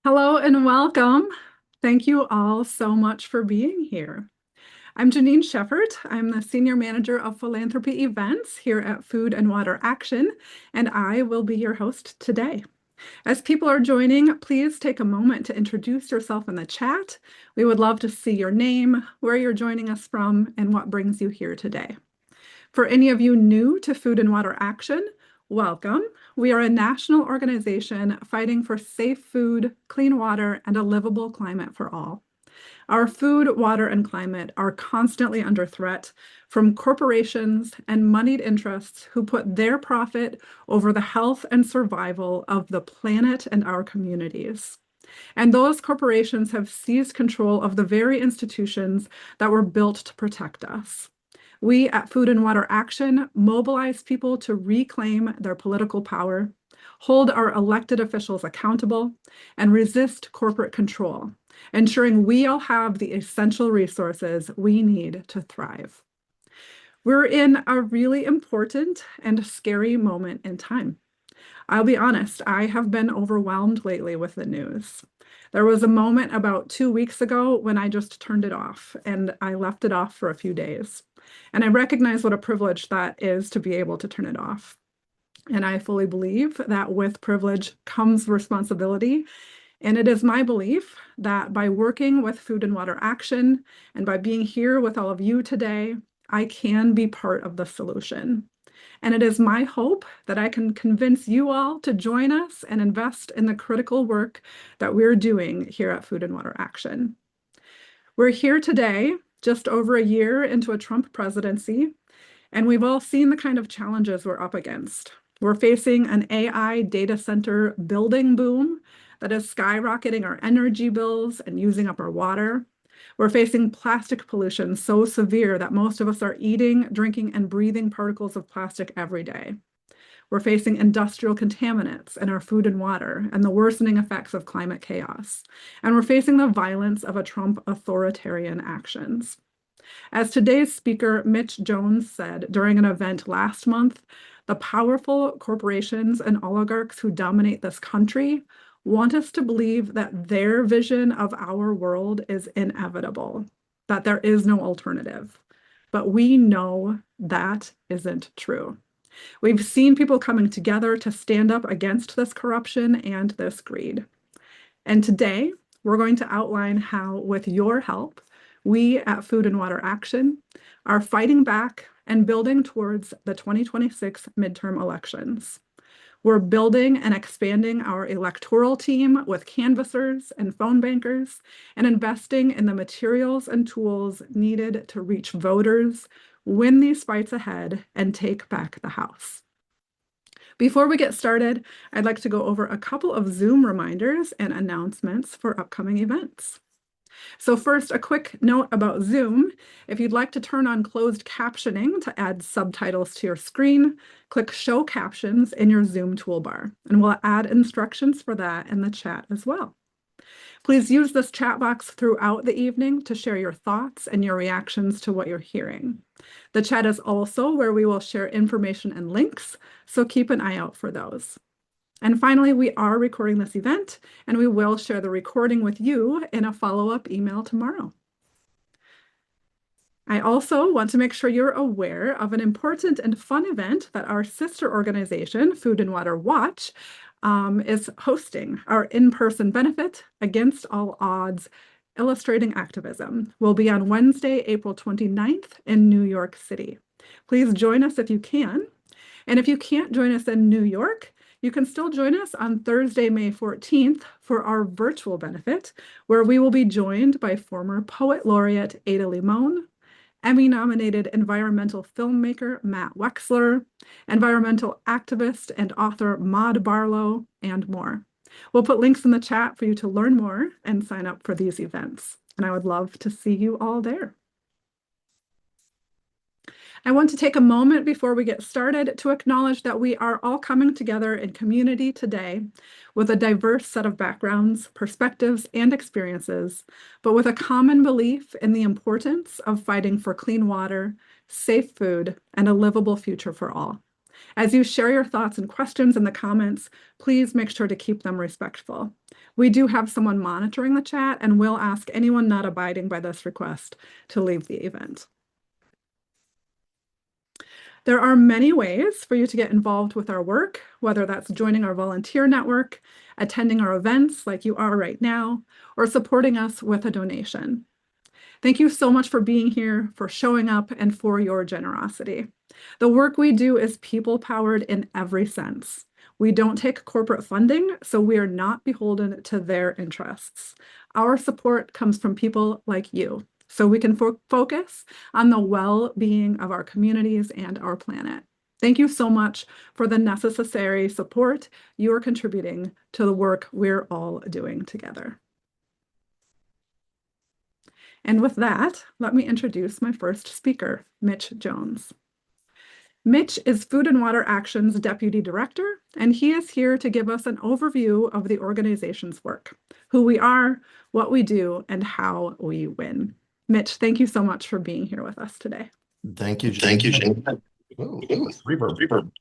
Hello and welcome. Thank you all so much for being here. I'm Jeanine Scheffert. I'm the Senior Manager of Philanthropy Events here at Food and Water Action, and I will be your host today. As people are joining, please take a moment to introduce yourself in the chat. We would love to see your name, where you're joining us from, and what brings you here today. For any of you new to Food and Water Action, welcome. We are a national organization fighting for safe food, clean water, and a livable climate for all. Our food, water, and climate are constantly under threat from corporations and moneyed interests who put their profit over the health and survival of the planet and our communities. And those corporations have seized control of the very institutions that were built to protect us. We at Food and Water Action mobilize people to reclaim their political power, hold our elected officials accountable, and resist corporate control, ensuring we all have the essential resources we need to thrive. We're in a really important and scary moment in time. I'll be honest, I have been overwhelmed lately with the news. There was a moment about 2 weeks ago when I just turned it off and I left it off for a few days. And I recognize what a privilege that is to be able to turn it off. And I fully believe that with privilege comes responsibility. And it is my belief that by working with Food and Water Action and by being here with all of you today, I can be part of the solution. And it is my hope that I can convince you all to join us and invest in the critical work that we're doing here at Food and Water Action. We're here today, just over a year into a Trump presidency, and we've all seen the kind of challenges we're up against. We're facing an AI data center building boom that is skyrocketing our energy bills and using up our water. We're facing plastic pollution so severe that most of us are eating, drinking, and breathing particles of plastic every day. We're facing industrial contaminants in our food and water and the worsening effects of climate chaos. And we're facing the violence of a Trump authoritarian actions. As today's speaker, Mitch Jones, said during an event last month, the powerful corporations and oligarchs who dominate this country want us to believe that their vision of our world is inevitable, that there is no alternative. But we know that isn't true. We've seen people coming together to stand up against this corruption and this greed. And today, we're going to outline how, with your help, we at Food and Water Action are fighting back and building towards the 2026 midterm elections. We're building and expanding our electoral team with canvassers and phone bankers and investing in the materials and tools needed to reach voters, win these fights ahead, and take back the House. Before we get started, I'd like to go over a couple of Zoom reminders and announcements for upcoming events. So first, a quick note about Zoom. If you'd like to turn on closed captioning to add subtitles to your screen, click Show Captions in your Zoom toolbar, and we'll add instructions for that in the chat as well. Please use this chat box throughout the evening to share your thoughts and your reactions to what you're hearing. The chat is also where we will share information and links, so keep an eye out for those. And finally, we are recording this event, and we will share the recording with you in a follow-up email tomorrow. I also want to make sure you're aware of an important and fun event that our sister organization, Food and Water Watch, is hosting. Our in-person benefit, Against All Odds, Illustrating Activism, will be on Wednesday, April 29th in New York City. Please join us if you can. And if you can't join us in New York, you can still join us on Thursday, May 14th for our virtual benefit, where we will be joined by former Poet Laureate Ada Limon, Emmy-nominated environmental filmmaker Matt Wexler, environmental activist and author Maud Barlow, and more. We'll put links in the chat for you to learn more and sign up for these events. And I would love to see you all there. I want to take a moment before we get started to acknowledge that we are all coming together in community today with a diverse set of backgrounds, perspectives, and experiences, but with a common belief in the importance of fighting for clean water, safe food, and a livable future for all. As you share your thoughts and questions in the comments, please make sure to keep them respectful. We do have someone monitoring the chat, and we'll ask anyone not abiding by this request to leave the event. There are many ways for you to get involved with our work, whether that's joining our volunteer network, attending our events like you are right now, or supporting us with a donation. Thank you so much for being here, for showing up, and for your generosity. The work we do is people-powered in every sense. We don't take corporate funding, so we are not beholden to their interests. Our support comes from people like you, so we can focus on the well-being of our communities and our planet. Thank you so much for the necessary support you are contributing to the work we're all doing together. And with that, let me introduce my first speaker, Mitch Jones. Mitch is Food and Water Action's Deputy Director, and he is here to give us an overview of the organization's work, who we are, what we do, and how we win. Mitch, thank you so much for being here with us today. Thank you, Jeanine. Thank you, Jeanine. Reverb.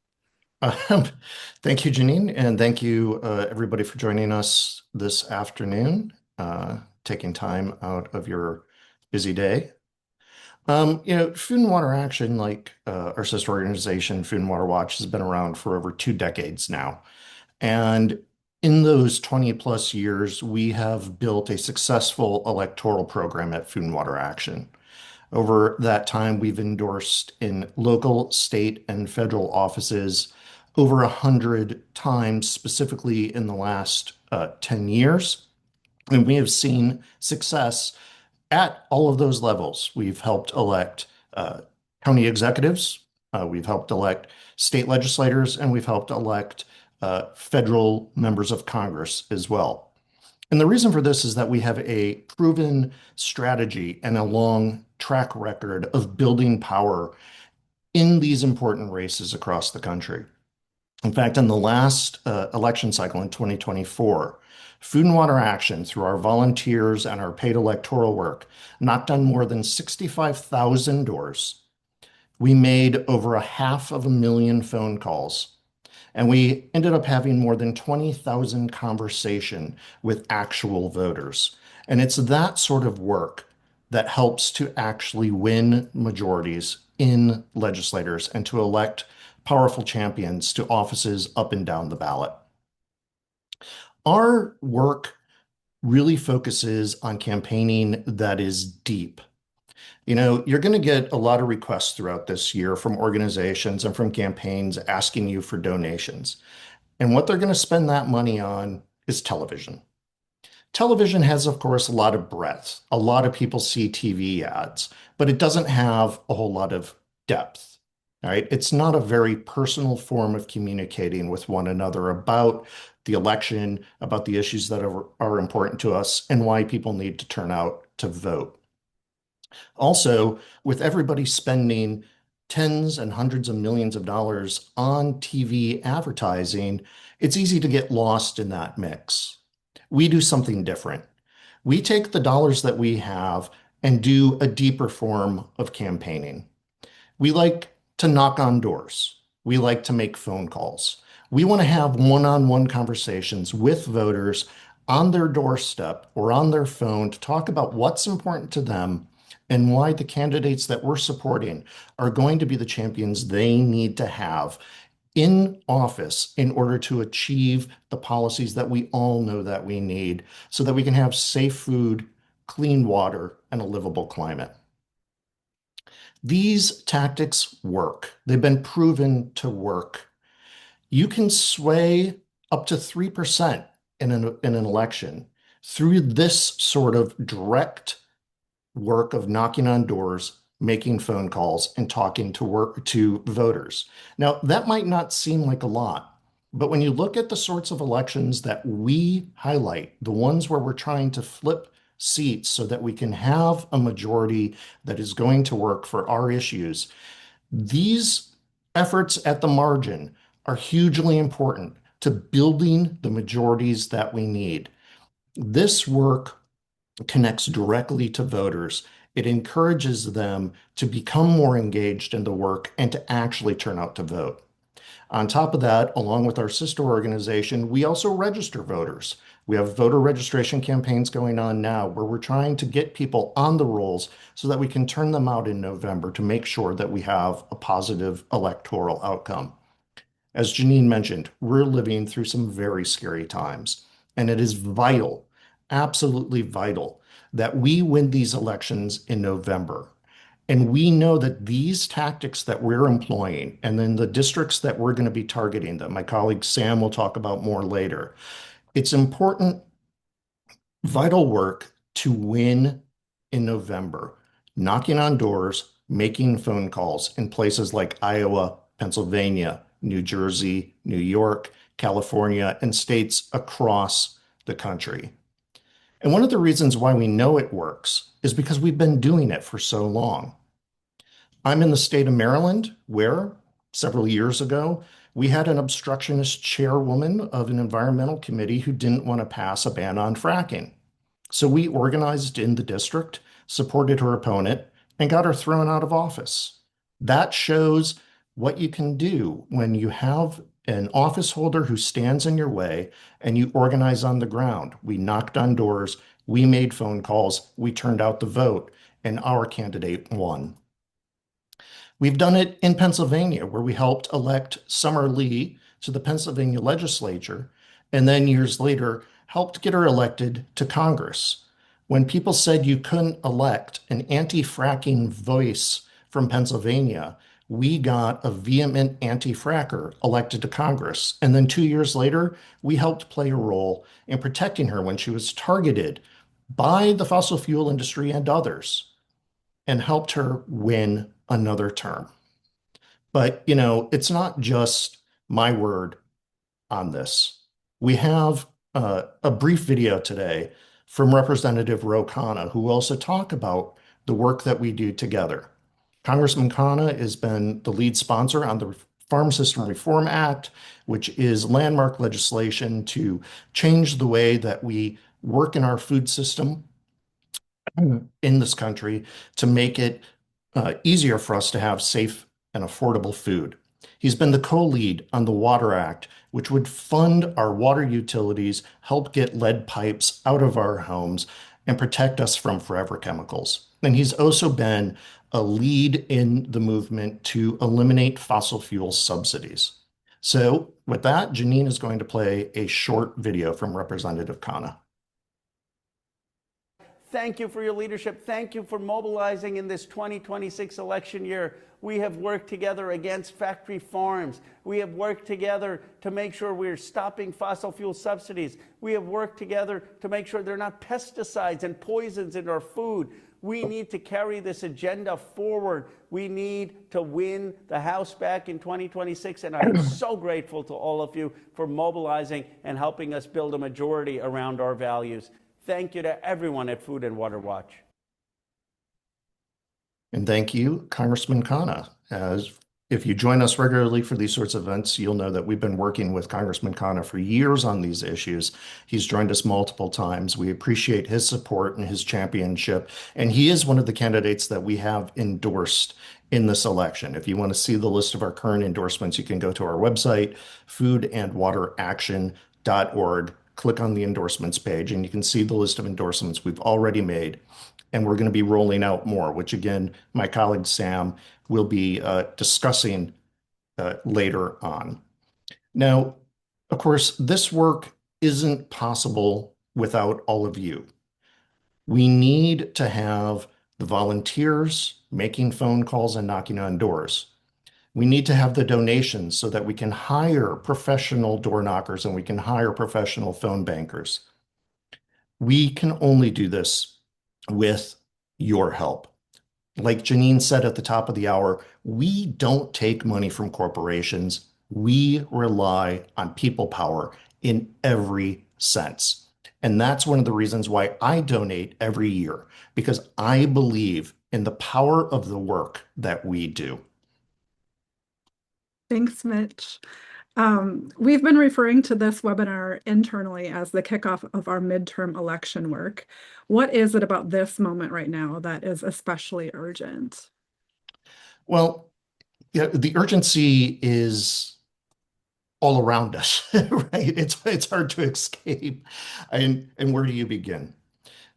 Thank you, Jeanine, and thank you, everybody, for joining us this afternoon, taking time out of your busy day. Food and Water Action, like our sister organization, Food and Water Watch, has been around for over 2 decades now. And in those 20 plus years, we have built a successful electoral program at Food and Water Action. Over that time, we've endorsed in local, state, and federal offices over 100 times, specifically in the last 10 years. And we have seen success at all of those levels. We've helped elect county executives, we've helped elect state legislators, and we've helped elect federal members of Congress as well. And the reason for this is that we have a proven strategy and a long track record of building power in these important races across the country. In fact, in the last election cycle in 2024, Food and Water Action, through our volunteers and our paid electoral work, knocked on more than 65,000 doors. We made over 500,000 phone calls. And we ended up having more than 20,000 conversations with actual voters. And it's that sort of work that helps to actually win majorities in legislators and to elect powerful champions to offices up and down the ballot. Our work really focuses on campaigning that is deep. You're going to get a lot of requests throughout this year from organizations and from campaigns asking you for donations. And what they're going to spend that money on is television. Television has, of course, a lot of breadth. A lot of people see TV ads, but it doesn't have a whole lot of depth. All right? It's not a very personal form of communicating with one another about the election, about the issues that are important to us, and why people need to turn out to vote. Also, with everybody spending tens and hundreds of millions of dollars on TV advertising, it's easy to get lost in that mix. We do something different. We take the dollars that we have and do a deeper form of campaigning. We like to knock on doors. We like to make phone calls. We want to have one-on-one conversations with voters on their doorstep or on their phone to talk about what's important to them and why the candidates that we're supporting are going to be the champions they need to have in office in order to achieve the policies that we all know that we need so that we can have safe food, clean water, and a livable climate. These tactics work. They've been proven to work. You can sway up to 3% in an election through this sort of direct work of knocking on doors, making phone calls, and talking to voters. Now, that might not seem like a lot, but when you look at the sorts of elections that we highlight, the ones where we're trying to flip seats so that we can have a majority that is going to work for our issues, these efforts at the margin are hugely important to building the majorities that we need. This work connects directly to voters. It encourages them to become more engaged in the work and to actually turn out to vote. On top of that, along with our sister organization, we also register voters. We have voter registration campaigns going on now where we're trying to get people on the rolls so that we can turn them out in November to make sure that we have a positive electoral outcome. As Jeanine mentioned, we're living through some very scary times, and it is vital, absolutely vital, that we win these elections in November. And we know that these tactics that we're employing, and then the districts that we're going to be targeting, that my colleague Sam will talk about more later, it's important, vital work to win in November, knocking on doors, making phone calls in places like Iowa, Pennsylvania, New Jersey, New York, California, and states across the country. And one of the reasons why we know it works is because we've been doing it for so long. I'm in the state of Maryland, where several years ago, we had an obstructionist chairwoman of an environmental committee who didn't want to pass a ban on fracking. So we organized in the district, supported her opponent, and got her thrown out of office. That shows what you can do when you have an office holder who stands in your way and you organize on the ground. We knocked on doors, we made phone calls, we turned out the vote, and our candidate won. We've done it in Pennsylvania, where we helped elect Summer Lee to the Pennsylvania legislature, and then years later helped get her elected to Congress. When people said you couldn't elect an anti-fracking voice from Pennsylvania, we got a vehement anti-fracker elected to Congress. And then 2 years later, we helped play a role in protecting her when she was targeted by the fossil fuel industry and others, and helped her win another term. But, it's not just my word on this. We have a brief video today from Representative Khanna, who will also talk about the work that we do together. Congressman Khanna has been the lead sponsor on the Farm System Reform Act, which is landmark legislation to change the way that we work in our food system in this country to make it easier for us to have safe and affordable food. He's been the co-lead on the Water Act, which would fund our water utilities, help get lead pipes out of our homes, and protect us from forever chemicals. And he's also been a lead in the movement to eliminate fossil fuel subsidies. So with that, Jeanine is going to play a short video from Representative Khanna. Thank you for your leadership. Thank you for mobilizing in this 2026 election year. We have worked together against factory farms. We have worked together to make sure we're stopping fossil fuel subsidies. We have worked together to make sure there are not pesticides and poisons in our food. We need to carry this agenda forward. We need to win the House back in 2026. And I'm so grateful to all of you for mobilizing and helping us build a majority around our values. Thank you to everyone at Food and Water Watch. And thank you, Congressman Khanna. As if you join us regularly for these sorts of events, you'll know that we've been working with Congressman Khanna for years on these issues. He's joined us multiple times. We appreciate his support and his championship. And he is one of the candidates that we have endorsed in this election. If you want to see the list of our current endorsements, you can go to our website, foodandwateraction.org. Click on the endorsements page, and you can see the list of endorsements we've already made. And we're going to be rolling out more, which again, my colleague Sam will be discussing later on. Now, of course, this work isn't possible without all of you. We need to have the volunteers making phone calls and knocking on doors. We need to have the donations so that we can hire professional door knockers and we can hire professional phone bankers. We can only do this with your help. Like Jeanine said at the top of the hour, we don't take money from corporations. We rely on people power in every sense. And that's one of the reasons why I donate every year, because I believe in the power of the work that we do. Thanks, Mitch. We've been referring to this webinar internally as the kickoff of our midterm election work. What is it about this moment right now that is especially urgent? Well, yeah, the urgency is all around us, right? It's hard to escape. And where do you begin?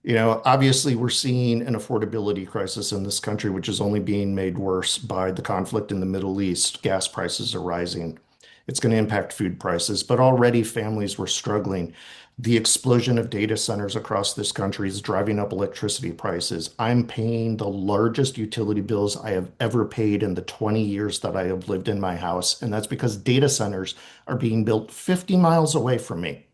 Obviously, we're seeing an affordability crisis in this country, which is only being made worse by the conflict in the Middle East. Gas prices are rising. It's going to impact food prices, but already families were struggling. The explosion of data centers across this country is driving up electricity prices. I'm paying the largest utility bills I have ever paid in the 20 years that I have lived in my house, and that's because data centers are being built 50 miles away from me.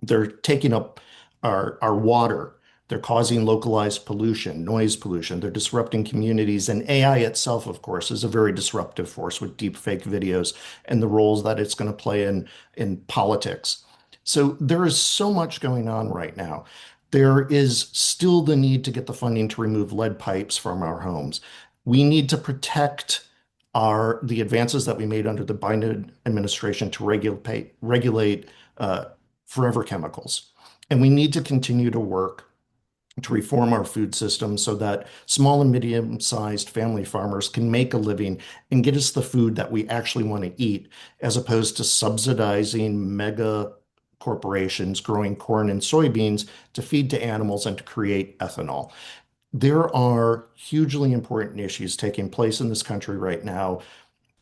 They're taking up our water. They're causing localized pollution, noise pollution. They're disrupting communities. And AI itself, of course, is a very disruptive force with deep fake videos and the roles that it's going to play in politics. So there is so much going on right now. There is still the need to get the funding to remove lead pipes from our homes. We need to protect the advances that we made under the Biden administration to regulate forever chemicals. And we need to continue to work to reform our food system so that small and medium-sized family farmers can make a living and get us the food that we actually want to eat, as opposed to subsidizing mega corporations growing corn and soybeans to feed to animals and to create ethanol. There are hugely important issues taking place in this country right now.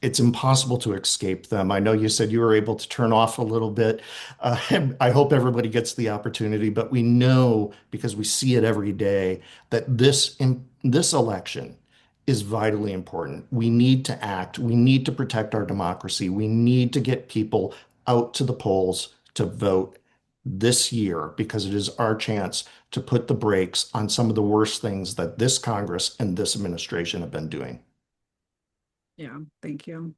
It's impossible to escape them. I know you said you were able to turn off a little bit. I hope everybody gets the opportunity, but we know because we see it every day that this election is vitally important. We need to act. We need to protect our democracy. We need to get people out to the polls to vote this year because it is our chance to put the brakes on some of the worst things that this Congress and this administration have been doing. Yeah, thank you.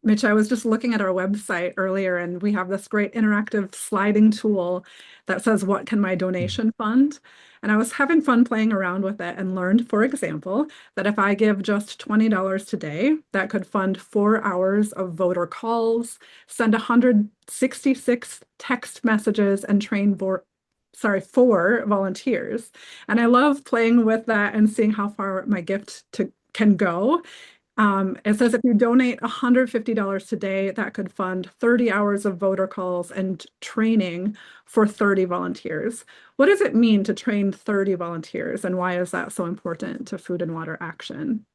Mitch, I was just looking at our website earlier, and we have this great interactive sliding tool that says, "What can my donation fund?" And I was having fun playing around with it and learned, for example, that if I give just $20 today, that could fund 4 hours of voter calls, send 166 text messages, and train 4 volunteers. And I love playing with that and seeing how far my can go. It says if you donate $150 today, that could fund 30 hours of voter calls and training for 30 volunteers. What does it mean to train 30 volunteers, and why is that so important to Food and Water Action?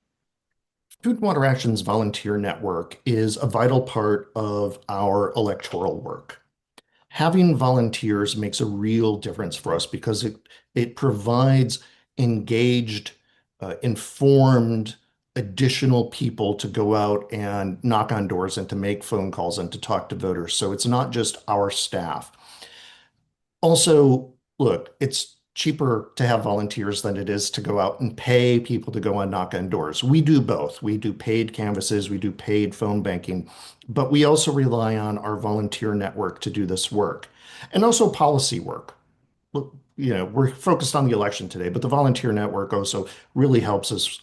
Food and Water Action's volunteer network is a vital part of our electoral work. Having volunteers makes a real difference for us because it provides engaged, informed, additional people to go out and knock on doors and to make phone calls and to talk to voters. So it's not just our staff. Also, look, it's cheaper to have volunteers than it is to go out and pay people to go and knock on doors. We do both. We do paid canvases, we do paid phone banking, but we also rely on our volunteer network to do this work and also policy work. Look, we're focused on the election today, but the volunteer network also really helps us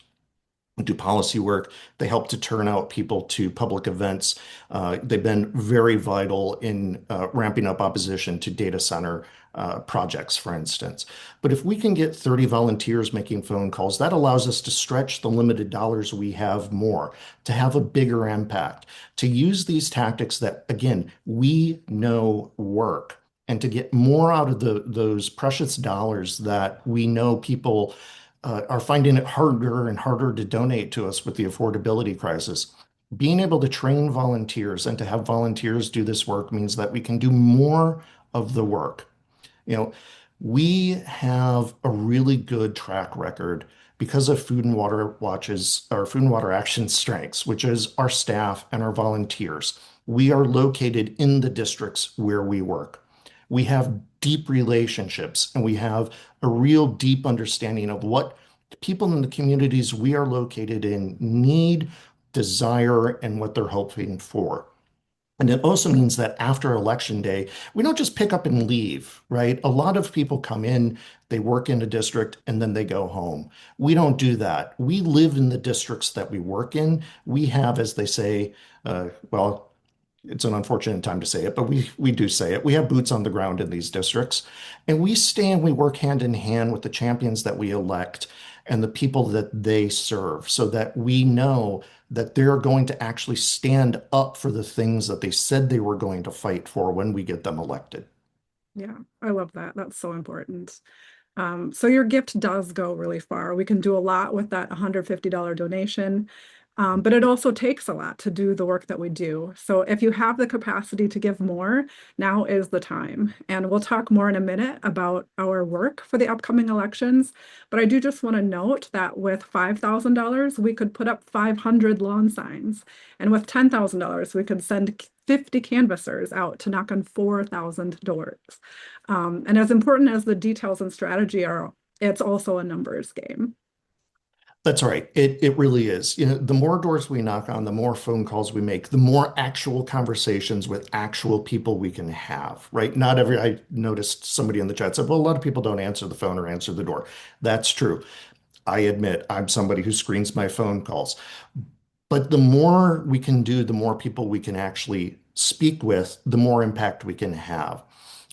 do policy work. They help to turn out people to public events. They've been very vital in ramping up opposition to data center projects, for instance. But if we can get 30 volunteers making phone calls, that allows us to stretch the limited dollars we have more, to have a bigger impact, to use these tactics that, again, we know work, and to get more out of those precious dollars that we know people are finding it harder and harder to donate to us with the affordability crisis. Being able to train volunteers and to have volunteers do this work means that we can do more of the work. You know, we have a really good track record because of Food and Water Watch's or Food and Water Action's strengths, which is our staff and our volunteers. We are located in the districts where we work. We have deep relationships and we have a real deep understanding of what people in the communities we are located in need, desire, and what they're hoping for. And it also means that after election day, we don't just pick up and leave, right? A lot of people come in, they work in a district, and then they go home. We don't do that. We live in the districts that we work in. We have, as they say, well, it's an unfortunate time to say it, but we do say it. We have boots on the ground in these districts, and we stay and we work hand in hand with the champions that we elect and the people that they serve so that we know that they're going to actually stand up for the things that they said they were going to fight for when we get them elected. Yeah, I love that. That's so important. So your gift does go really far. We can do a lot with that $150 donation, but it also takes a lot to do the work that we do. So if you have the capacity to give more, now is the time. And we'll talk more in a minute about our work for the upcoming elections. But I do just want to note that with $5,000, we could put up 500 lawn signs. And with $10,000, we could send 50 canvassers out to knock on 4,000 doors. And as important as the details and strategy are, it's also a numbers game. That's right. It really is. You know, the more doors we knock on, the more phone calls we make, the more actual conversations with actual people we can have, right? Not every, I noticed somebody in the chat said, well, a lot of people don't answer the phone or answer the door. That's true. I admit I'm somebody who screens my phone calls. But the more we can do, the more people we can actually speak with, the more impact we can have.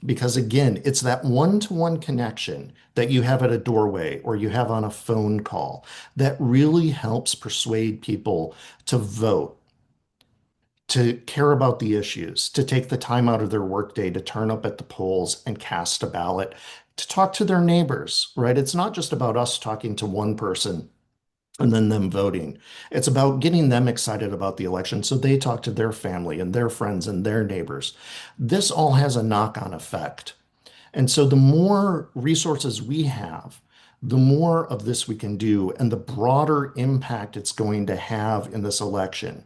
Because again, it's that one-to-one connection that you have at a doorway or you have on a phone call that really helps persuade people to vote, to care about the issues, to take the time out of their workday to turn up at the polls and cast a ballot, to talk to their neighbors, right? It's not just about us talking to one person and then them voting. It's about getting them excited about the election so they talk to their family and their friends and their neighbors. This all has a knock-on effect. And so the more resources we have, the more of this we can do and the broader impact it's going to have in this election.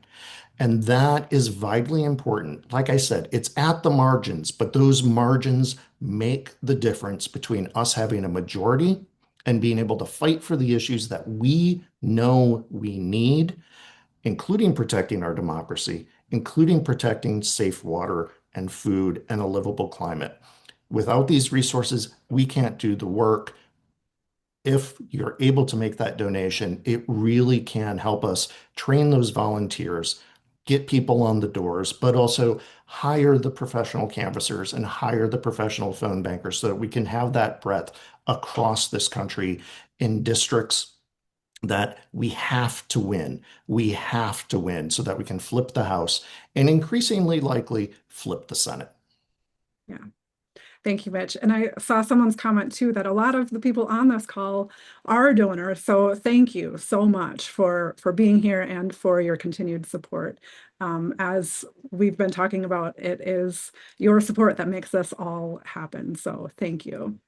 And that is vitally important. Like I said, it's at the margins, but those margins make the difference between us having a majority and being able to fight for the issues that we know we need, including protecting our democracy, including protecting safe water and food and a livable climate. Without these resources, we can't do the work. If you're able to make that donation, it really can help us train those volunteers, get people on the doors, but also hire the professional canvassers and hire the professional phone bankers so that we can have that breadth across this country in districts that we have to win. We have to win so that we can flip the House and increasingly likely flip the Senate. Yeah. Thank you, Mitch. And I saw someone's comment too that a lot of the people on this call are donors. So thank you so much for being here and for your continued support. As we've been talking about, it is your support that makes this all happen. So thank you.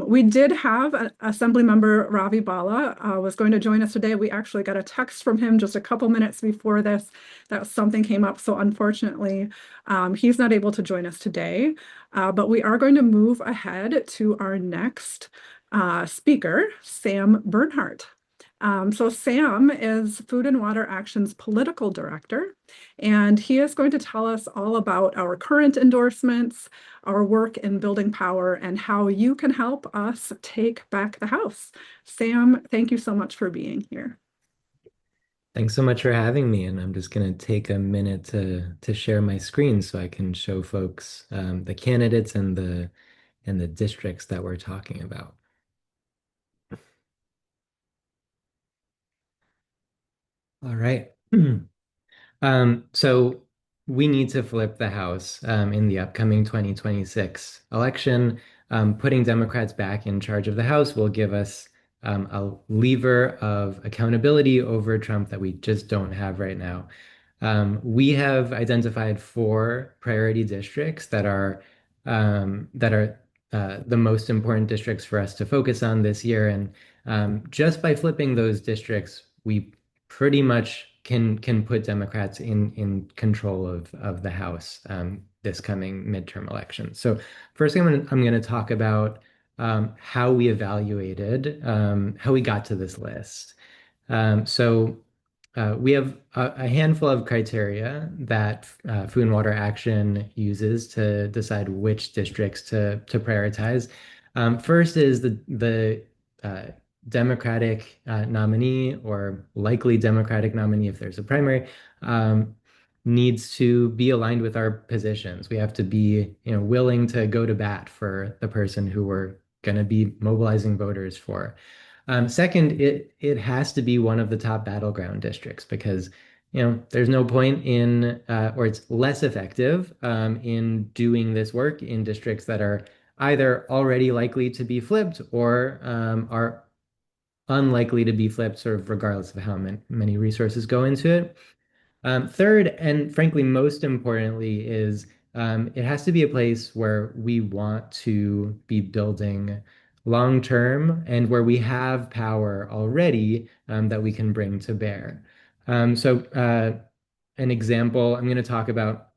We did have Assembly Member Ravi Bala was going to join us today. We actually got a text from him just a couple minutes before this that something came up. So unfortunately, he's not able to join us today. But we are going to move ahead to our next speaker, Sam Bernhardt. So Sam is Food and Water Action's political director, and he is going to tell us all about our current endorsements, our work in building power, and how you can help us take back the House. Sam, thank you so much for being here. Thanks so much for having me, and I'm just going to take a minute to share my screen so I can show folks the candidates and the districts that we're talking about. All right. So we need to flip the House in the upcoming 2026 election. Putting Democrats back in charge of the House will give us a lever of accountability over Trump that we just don't have right now. We have identified 4 priority districts that are the most important districts for us to focus on this year. And just by flipping those districts, we pretty much can put Democrats in control of the House this coming midterm election. So first thing I'm going to talk about how we evaluated, how we got to this list. We have a handful of criteria that Food and Water Action uses to decide which districts to prioritize. First is the Democratic nominee or likely Democratic nominee if there's a primary needs to be aligned with our positions. We have to be, willing to go to bat for the person who we're going to be mobilizing voters for. Second, it has to be one of the top battleground districts because there's no point in or it's less effective in doing this work in districts that are either already likely to be flipped or are unlikely to be flipped, sort of regardless of how many resources go into it. Third, and frankly, most importantly, is it has to be a place where we want to be building long term and where we have power already that we can bring to bear. An example, I'm going to talk about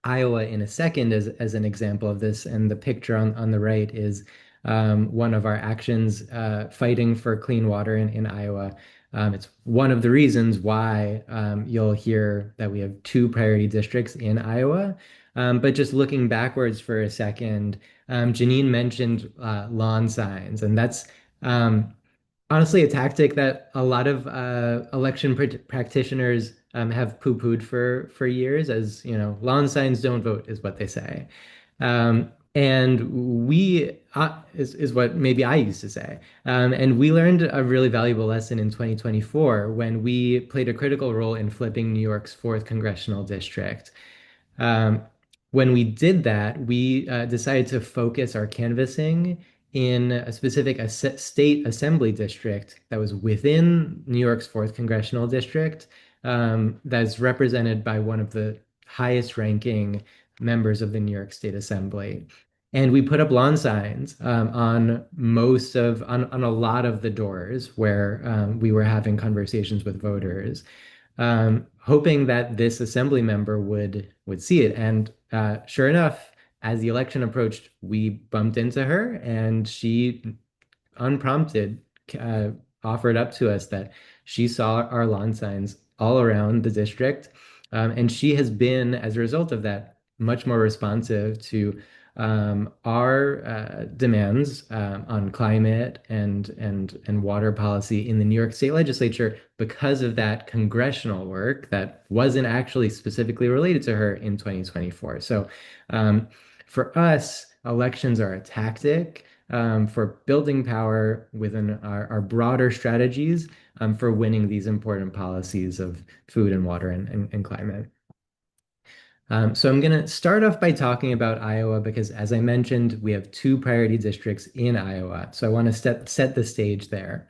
Iowa in a second as an example of this. And the picture on the right is one of our actions fighting for clean water in Iowa. It's one of the reasons why you'll hear that we have two priority districts in Iowa. But just looking backwards for a second, Jeanine mentioned lawn signs, and that's honestly a tactic that a lot of election practitioners have poo-pooed for years, as lawn signs don't vote is what they say. And we is what maybe I used to say. And we learned a really valuable lesson in 2024 when we played a critical role in flipping New York's fourth congressional district. Um, when we did that, we decided to focus our canvassing in a specific state assembly district that was within New York's fourth congressional district, that's represented by one of the highest ranking members of the New York State Assembly. And we put up lawn signs on a lot of the doors where we were having conversations with voters, hoping that this assembly member would see it. And sure enough, as the election approached, we bumped into her, and she, unprompted, uh, offered up to us that she saw our lawn signs all around the district. And she has been, as a result of that, much more responsive to our demands on climate and water policy in the New York State Legislature because of that congressional work that wasn't actually specifically related to her in 2024. So for us, elections are a tactic for building power within our broader strategies for winning these important policies of food and water and climate. So I'm going to start off by talking about Iowa because, as I mentioned, we have two priority districts in Iowa. So I want to set the stage there.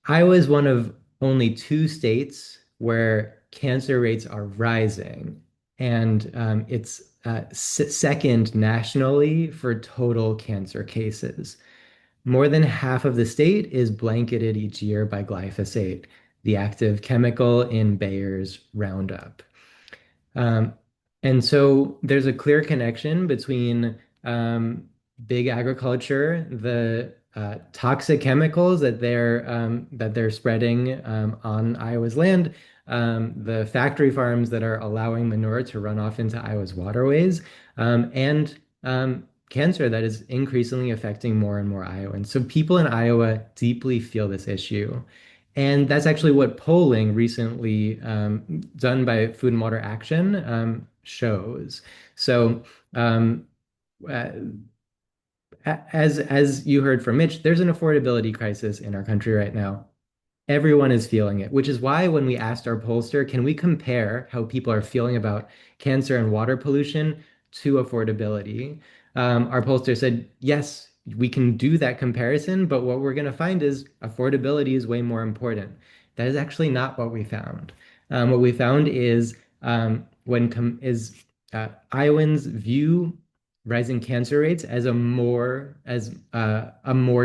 Iowa is one of only two states where cancer rates are rising, and it's second nationally for total cancer cases. More than half of the state is blanketed each year by glyphosate, the active chemical in Bayer's Roundup. Um, and so there's a clear connection between big agriculture, the toxic chemicals that they're spreading on Iowa's land, the factory farms that are allowing manure to run off into Iowa's waterways, and cancer that is increasingly affecting more and more Iowans. So people in Iowa deeply feel this issue. And that's actually what polling recently done by Food and Water Action shows. So, uh, as you heard from Mitch, there's an affordability crisis in our country right now. Everyone is feeling it, which is why when we asked our pollster, can we compare how people are feeling about cancer and water pollution to affordability? Our pollster said, yes, we can do that comparison, but what we're going to find is affordability is way more important. That is actually not what we found. What we found is Iowans view rising cancer rates as a more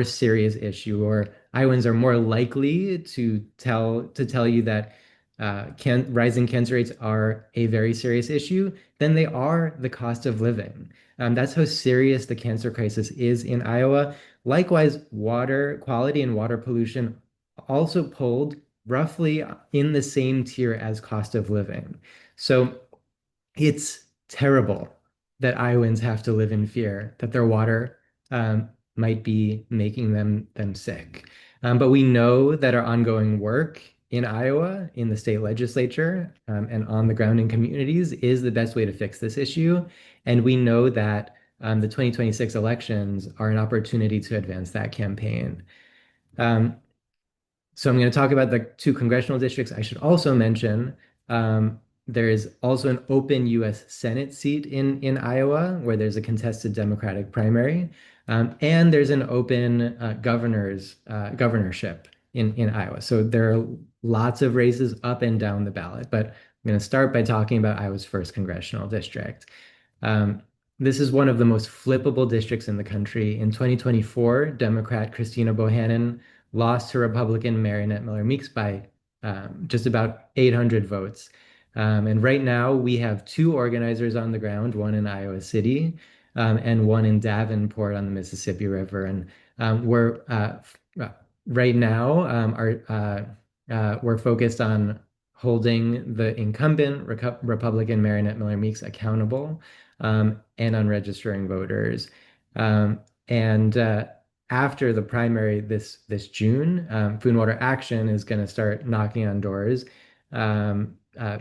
serious issue, or Iowans are more likely to tell you that rising cancer rates are a very serious issue than they are the cost of living. That's how serious the cancer crisis is in Iowa. Likewise, water quality and water pollution also polled roughly in the same tier as cost of living. So it's terrible that Iowans have to live in fear that their water might be making them sick. But we know that our ongoing work in Iowa, in the state legislature, and on the ground in communities is the best way to fix this issue. And we know that the 2026 elections are an opportunity to advance that campaign. Um, so I'm going to talk about the two congressional districts. I should also mention there is also an open U.S. Senate seat in Iowa where there's a contested Democratic primary, and there's an open governorship in Iowa. So there are lots of races up and down the ballot. But I'm going to start by talking about Iowa's first congressional district. Um, this is one of the most flippable districts in the country. In 2024, Democrat Christina Bohannon lost to Republican Marinette Miller-Meeks by just about 800 votes. And right now, we have two organizers on the ground, one in Iowa City and one in Davenport on the Mississippi River. And right now, we're focused on holding the incumbent Republican Marinette Miller-Meeks accountable and on registering voters. And after the primary this June, Food and Water Action is going to start knocking on doors, um, uh,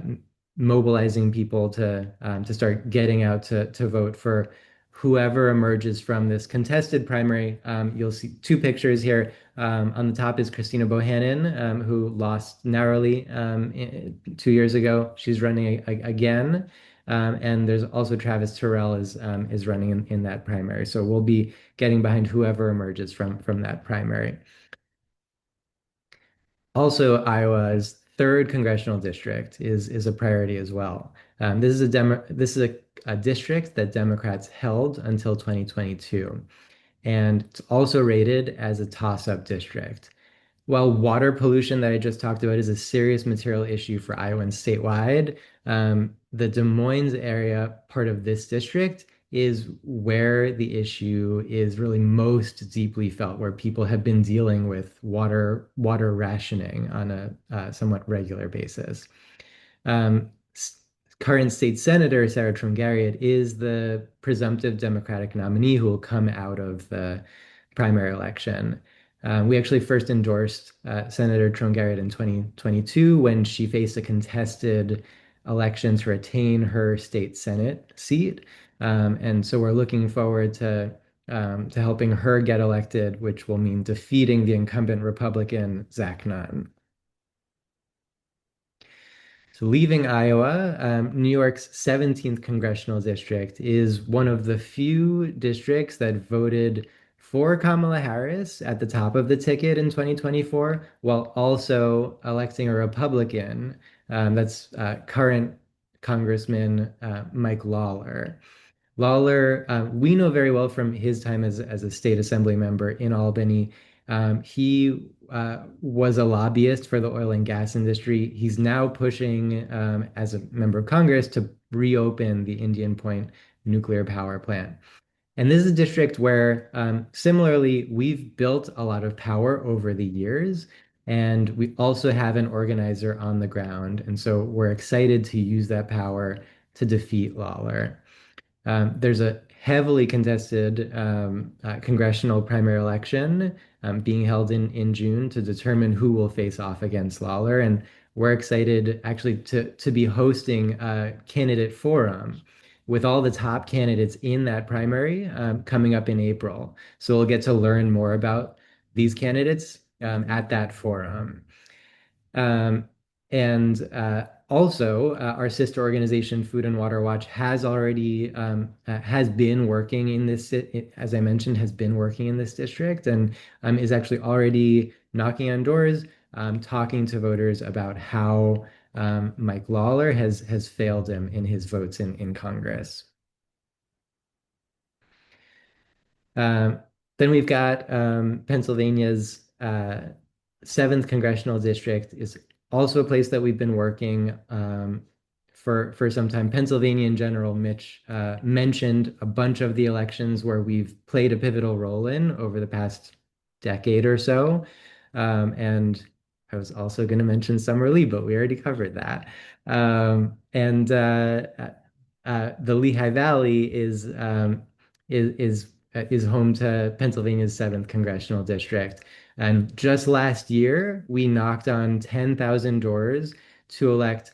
mobilizing people to start getting out to vote for whoever emerges from this contested primary. You'll see two pictures here. On the top is Christina Bohannon, who lost narrowly 2 years ago. She's running again. And there's also Travis Terrell is running in that primary. So we'll be getting behind whoever emerges from that primary. Also, Iowa's third congressional district is a priority as well. This is a district that Democrats held until 2022, and it's also rated as a toss-up district. While water pollution that I just talked about is a serious material issue for Iowans statewide, the Des Moines area part of this district is where the issue is really most deeply felt, where people have been dealing with water rationing on a somewhat regular basis. Um, Current state senator Sarah Trungariad is the presumptive Democratic nominee who will come out of the primary election. We actually first endorsed Senator Trungariad in 2022 when she faced a contested election to retain her state Senate seat. And so we're looking forward to helping her get elected, which will mean defeating the incumbent Republican Zach Nunn. So leaving Iowa, New York's 17th congressional district is one of the few districts that voted for Kamala Harris at the top of the ticket in 2024, while also electing a Republican. That's current Congressman Mike Lawler. Lawler, we know very well from his time as a state assembly member in Albany. He was a lobbyist for the oil and gas industry. He's now pushing, as a member of Congress, to reopen the Indian Point nuclear power plant. And this is a district where, similarly, we've built a lot of power over the years, and we also have an organizer on the ground. And so we're excited to use that power to defeat Lawler. There's a heavily contested congressional primary election being held in June to determine who will face off against Lawler. And we're excited actually to be hosting a candidate forum with all the top candidates in that primary coming up in April. So we'll get to learn more about these candidates at that forum. Um, and also, our sister organization, Food and Water Watch, has been working in this, as I mentioned, has been working in this district and is actually already knocking on doors, talking to voters about how Mike Lawler has failed him in his votes in Congress. Um, then we've got Pennsylvania's seventh congressional district is also a place that we've been working for some time. Pennsylvania in general, Mitch mentioned a bunch of the elections where we've played a pivotal role in over the past decade or so. And I was also going to mention Summer Lee, but we already covered that. And the Lehigh Valley is home to Pennsylvania's seventh congressional district. And just last year, we knocked on 10,000 doors to elect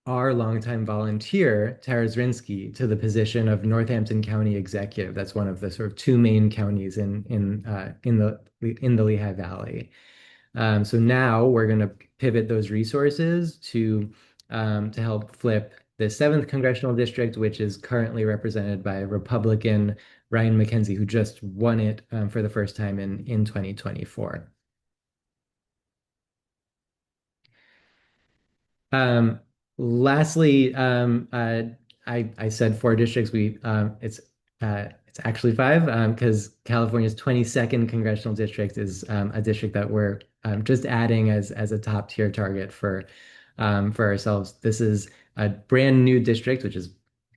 our longtime volunteer, Tara Zrinsky, to the position of Northampton County Executive. That's one of the sort of two main counties in the Lehigh Valley. So now we're going to pivot those resources to help flip the 7th congressional district, which is currently represented by Republican Ryan McKenzie, who just won it for the first time in 2024. Um, Lastly, I said 4 districts. It's actually 5 because California's 22nd congressional district is a district that we're just adding as a top tier target for ourselves. This is a brand new district, which is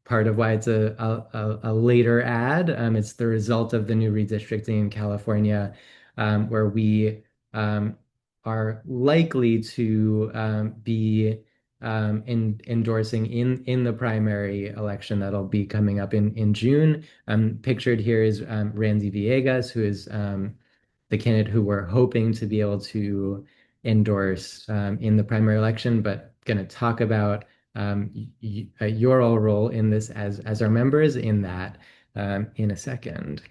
part of why it's a later ad. It's the result of the new redistricting in California, where we are likely to be endorsing in the primary election that'll be coming up in June. Pictured here is Randy Villegas, who is the candidate who we're hoping to be able to endorse in the primary election, but going to talk about your all role in this as our members in that in a second.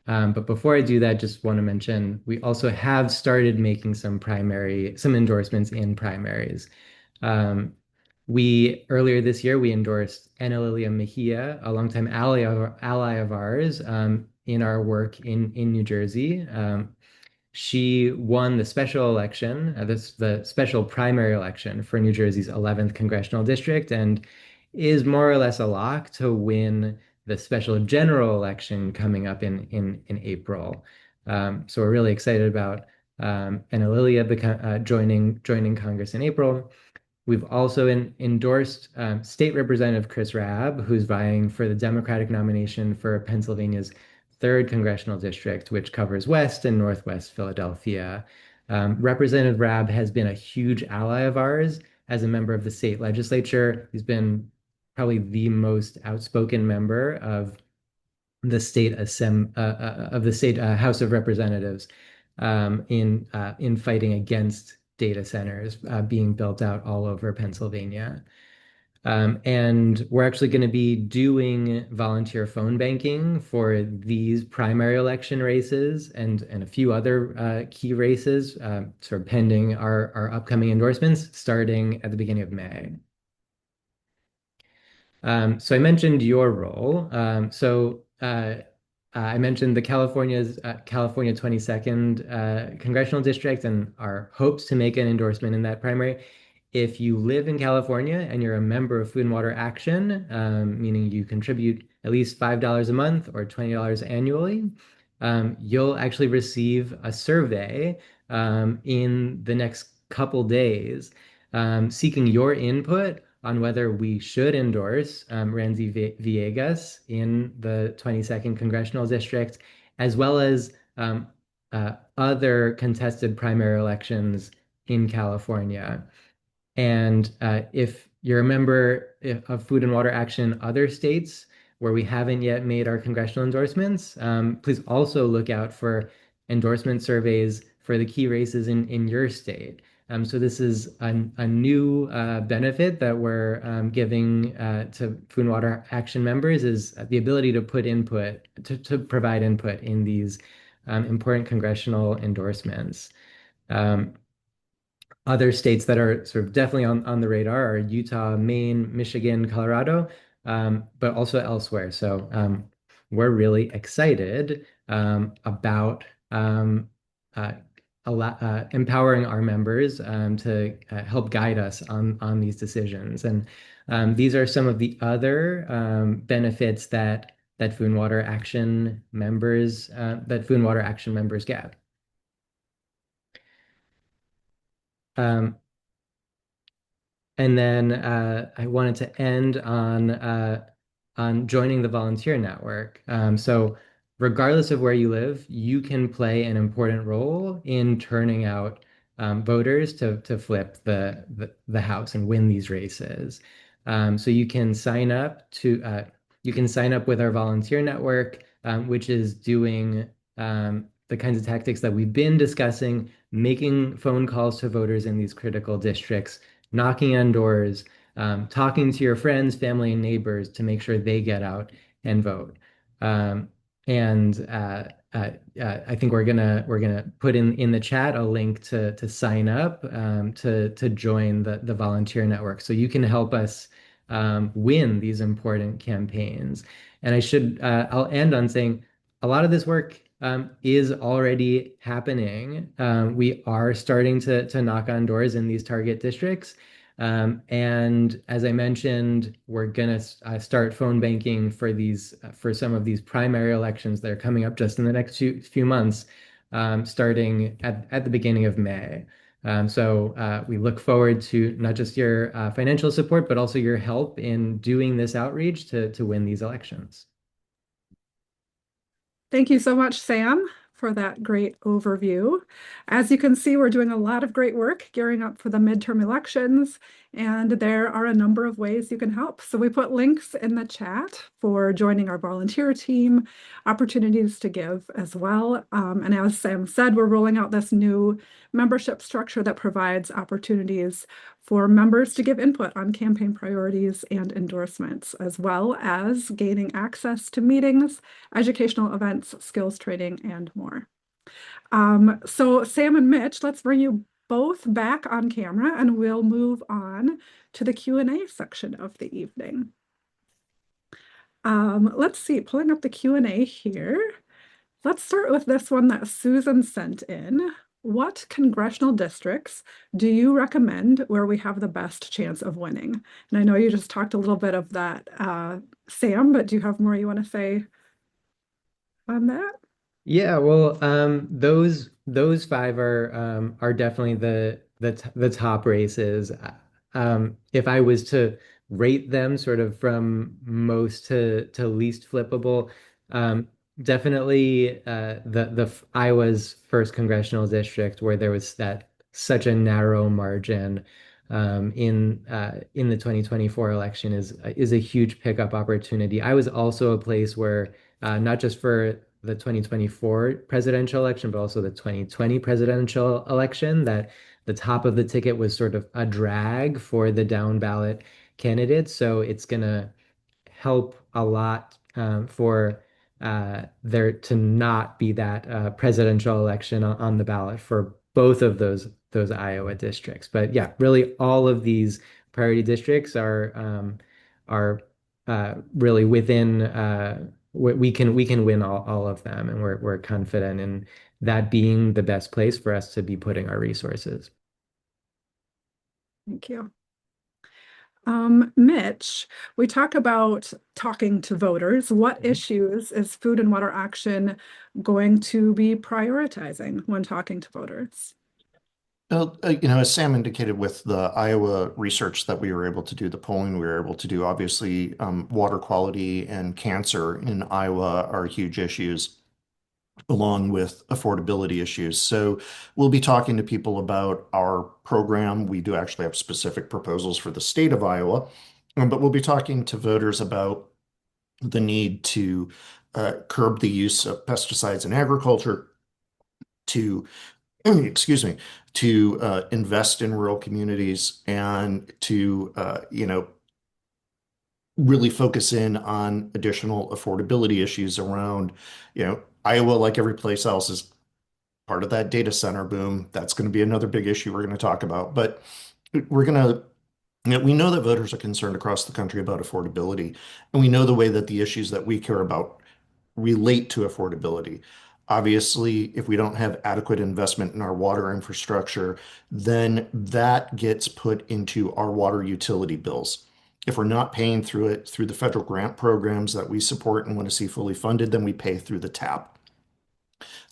But before I do that, just want to mention we also have started making some endorsements in primaries. We earlier this year we endorsed Ana Lilia Mejia, a longtime ally of ours in our work in New Jersey. She won the special election, the special primary election for New Jersey's 11th congressional district, and is more or less a lock to win the special general election coming up in April. So we're really excited about Ana Lilia joining Congress in April. We've also endorsed State Representative Chris Rabb, who's vying for the Democratic nomination for Pennsylvania's 3rd congressional district, which covers West and Northwest Philadelphia. Representative Rabb has been a huge ally of ours as a member of the state legislature. He's been probably the most outspoken member of the state House of Representatives in fighting against data centers being built out all over Pennsylvania. And we're actually going to be doing volunteer phone banking for these primary election races and a few other key races, sort of pending our upcoming endorsements starting at the beginning of May. So I mentioned your role. I mentioned the California 22nd congressional district and our hopes to make an endorsement in that primary. If you live in California and you're a member of Food and Water Action, meaning you contribute at least $5 a month or $20 annually, you'll actually receive a survey in the next couple days seeking your input on whether we should endorse Randy Villegas in the 22nd Congressional District, as well as other contested primary elections in California. And if you're a member of Food and Water Action in other states where we haven't yet made our congressional endorsements, please also look out for endorsement surveys for the key races in your state. So this is a new benefit that we're giving to Food and Water Action members is the ability to put input, to provide input in these important congressional endorsements. Other states that are sort of definitely on the radar are Utah, Maine, Michigan, Colorado, but also elsewhere. So we're really excited about empowering our members to help guide us on these decisions. And these are some of the other benefits that Food and Water Action members get. And then I wanted to end on joining the volunteer network. So regardless of where you live, you can play an important role in turning out voters to flip the House and win these races. So you can sign up with our volunteer network, which is doing the kinds of tactics that we've been discussing, making phone calls to voters in these critical districts, knocking on doors, talking to your friends, family, and neighbors to make sure they get out and vote. Um, and I think we're gonna put in the chat a link to sign up to join the volunteer network, so you can help us win these important campaigns. And I'll end on saying a lot of this work is already happening. We are starting to knock on doors in these target districts. And as I mentioned, we're gonna start phone banking for some of these primary elections that are coming up just in the next few months, starting at the beginning of May. So we look forward to not just your financial support, but also your help in doing this outreach to win these elections. Thank you so much, Sam, for that great overview. As you can see, we're doing a lot of great work gearing up for the midterm elections, and there are a number of ways you can help. So we put links in the chat for joining our volunteer team, opportunities to give as well. And as Sam said, we're rolling out this new membership structure that provides opportunities for members to give input on campaign priorities and endorsements, as well as gaining access to meetings, educational events, skills training, and more. So Sam and Mitch, let's bring you both back on camera and we'll move on to the Q&A section of the evening. Let's see, pulling up the Q&A here. Let's start with this one that Susan sent in. What congressional districts do you recommend where we have the best chance of winning? And I know you just talked a little bit of that, Sam, but do you have more you want to say on that? Yeah, well, those five are definitely the top races. If I was to rate them sort of from most to least flippable, definitely Iowa's first congressional district where there was that such a narrow margin in the 2024 election is a huge pickup opportunity. I was also a place where not just for the 2024 presidential election, but also the 2020 presidential election, that the top of the ticket was sort of a drag for the down ballot candidates. So it's going to help a lot for there to not be that presidential election on the ballot for both of those Iowa districts. But yeah, really all of these priority districts are really within we can win all of them, and we're confident in that being the best place for us to be putting our resources. Thank you. Mitch, we talk about talking to voters. What issues is Food and Water Action going to be prioritizing when talking to voters? Well, as Sam indicated with the Iowa research that we were able to do, the polling we were able to do, obviously, water quality and cancer in Iowa are huge issues, along with affordability issues. So we'll be talking to people about our program. We do actually have specific proposals for the state of Iowa, but we'll be talking to voters about the need to curb the use of pesticides in agriculture, to excuse me, to invest in rural communities, and to really focus in on additional affordability issues around, Iowa, like every place else, is part of that data center boom. That's going to be another big issue we're going to talk about. But we're going to, we know that voters are concerned across the country about affordability, and we know the way that the issues that we care about relate to affordability. Obviously, if we don't have adequate investment in our water infrastructure, then that gets put into our water utility bills. If we're not paying through it through the federal grant programs that we support and want to see fully funded, then we pay through the tap.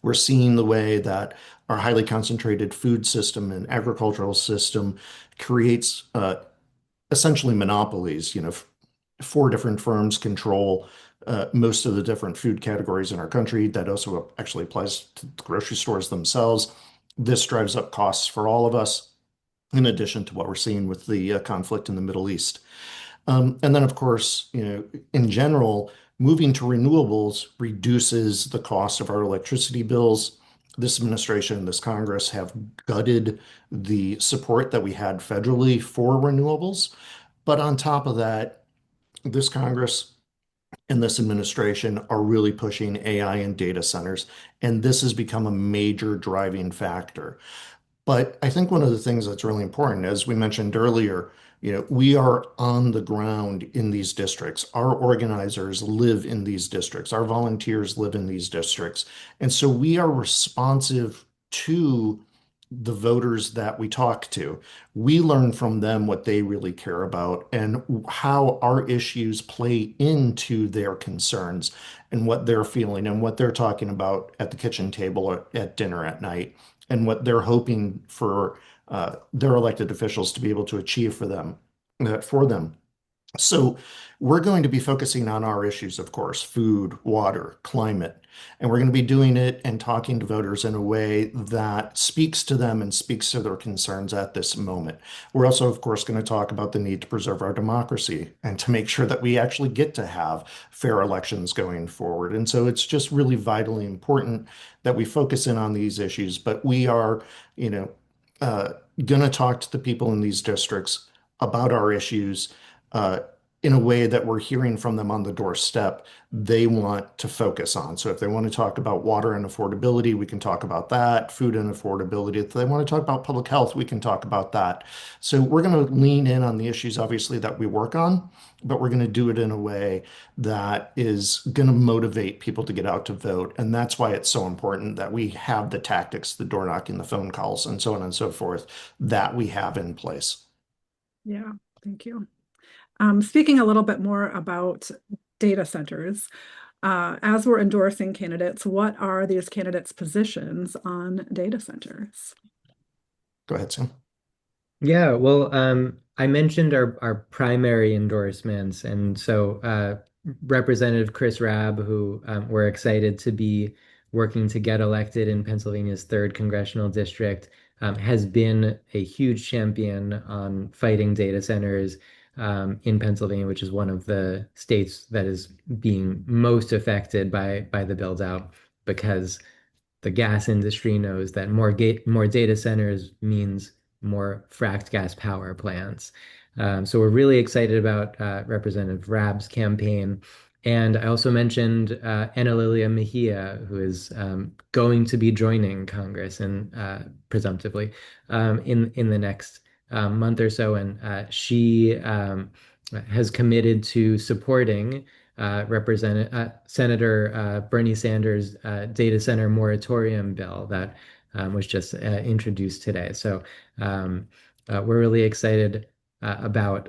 We're seeing the way that our highly concentrated food system and agricultural system creates essentially monopolies. Four different firms control most of the different food categories in our country. That also actually applies to the grocery stores themselves. This drives up costs for all of us, in addition to what we're seeing with the conflict in the Middle East. And then, of course, in general, moving to renewables reduces the cost of our electricity bills, this administration, this Congress have gutted the support that we had federally for renewables. But on top of that, this Congress and this administration are really pushing AI and data centers, and this has become a major driving factor. But I think one of the things that's really important, as we mentioned earlier, we are on the ground in these districts. Our organizers live in these districts. Our volunteers live in these districts. And so we are responsive to the voters that we talk to. We learn from them what they really care about and how our issues play into their concerns and what they're feeling and what they're talking about at the kitchen table or at dinner at night and what they're hoping for their elected officials to be able to achieve for them. So we're going to be focusing on our issues, of course, food, water, climate, and we're going to be doing it and talking to voters in a way that speaks to them and speaks to their concerns at this moment. We're also, of course, going to talk about the need to preserve our democracy and to make sure that we actually get to have fair elections going forward. And so it's just really vitally important that we focus in on these issues, but we are, going to talk to the people in these districts about our issues uh, in a way that we're hearing from them on the doorstep they want to focus on. So if they want to talk about water and affordability, we can talk about that, food and affordability. If they want to talk about public health, we can talk about that. So we're going to lean in on the issues, obviously, that we work on, but we're going to do it in a way that is going to motivate people to get out to vote. And that's why it's so important that we have the tactics, the door knocking, the phone calls, and so on and so forth that we have in place. Yeah, thank you. Speaking a little bit more about data centers, as we're endorsing candidates, what are these candidates' positions on data centers? Go ahead, Sam. Yeah, well, I mentioned our primary endorsements, and so Representative Chris Rabb, who we're excited to be working to get elected in Pennsylvania's third congressional district, has been a huge champion on fighting data centers in Pennsylvania, which is one of the states that is being most affected by the build out because the gas industry knows that more data centers means more fracked gas power plants. So we're really excited about Representative Rabb's campaign. And I also mentioned Ana Lilia Mejia, who is going to be joining Congress and presumptively in the next month or so. And she has committed to supporting Senator Bernie Sanders' data center moratorium bill that was just introduced today. So we're really excited about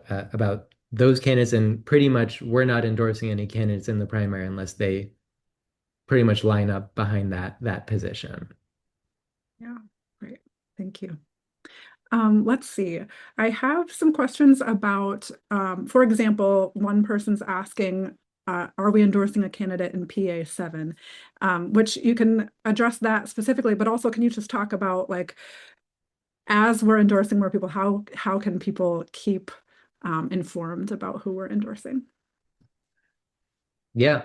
those candidates, and pretty much we're not endorsing any candidates in the primary unless they pretty much line up behind that position. Yeah, great. Thank you. Let's see. I have some questions about, for example, one person's asking, are we endorsing a candidate in PA 7? Which you can address that specifically, but also can you just talk about, like, as we're endorsing more people, how can people keep informed about who we're endorsing? Yeah.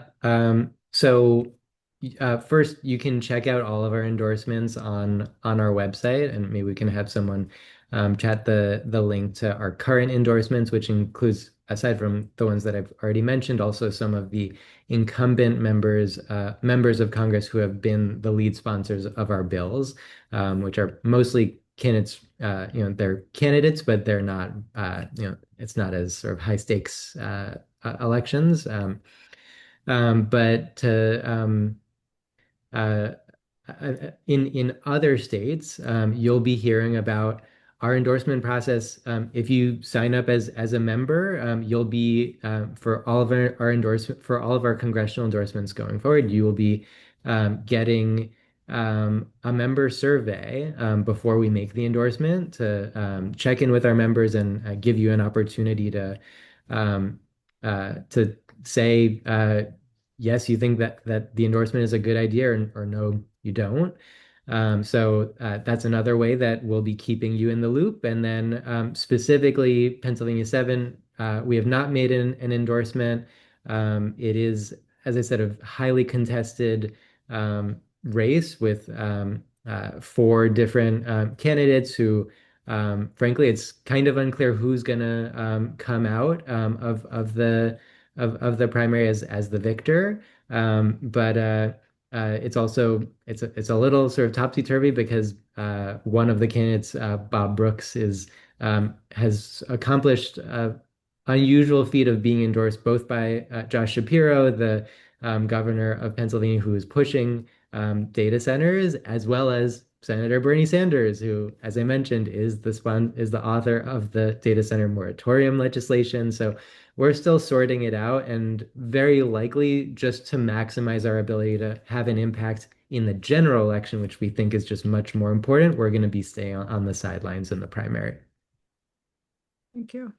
So first, you can check out all of our endorsements on our website, and maybe we can have someone chat the link to our current endorsements, which includes, aside from the ones that I've already mentioned, also some of the incumbent members of Congress who have been the lead sponsors of our bills, which are mostly candidates. They're candidates, but they're not. It's not as sort of high stakes elections. But uh, in other states, you'll be hearing about our endorsement process. If you sign up as a member, you'll be for all of our endorsement for all of our congressional endorsements going forward. You will be getting a member survey before we make the endorsement to check in with our members and give you an opportunity to say yes, you think that the endorsement is a good idea, or no, you don't. So that's another way that we'll be keeping you in the loop. And then specifically Pennsylvania 7, we have not made an endorsement. It is, as I said, a highly contested race with four different candidates who, frankly, it's kind of unclear who's gonna come out of the primary as the victor. But it's also it's a little sort of topsy-turvy because one of the candidates, Bob Brooks, is has accomplished a unusual feat of being endorsed both by Josh Shapiro, the governor of Pennsylvania, who is pushing data centers, as well as Senator Bernie Sanders, who, as I mentioned, is the author of the data center moratorium legislation. So we're still sorting it out, and very likely just to maximize our ability to have an impact in the general election, which we think is just much more important, we're going to be staying on the sidelines in the primary. Thank you.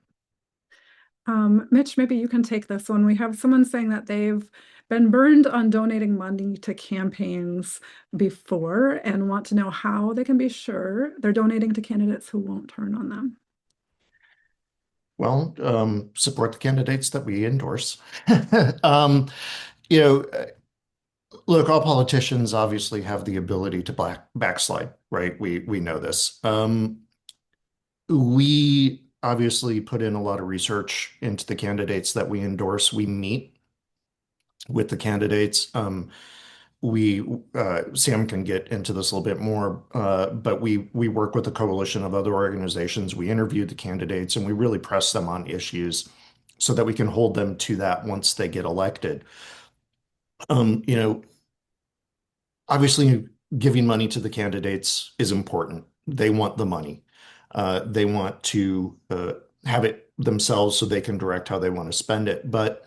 Mitch, maybe you can take this one. We have someone saying that they've been burned on donating money to campaigns before and want to know how they can be sure they're donating to candidates who won't turn on them. Well, support the candidates that we endorse. Um, you know, look, all politicians obviously have the ability to backslide, right? We know this. We obviously put in a lot of research into the candidates that we endorse. We meet with the candidates. We Sam can get into this a little bit more, but we work with a coalition of other organizations. We interview the candidates and we really press them on issues so that we can hold them to that once they get elected. You know, obviously, giving money to the candidates is important. They want the money. They want to have it themselves so they can direct how they want to spend it. But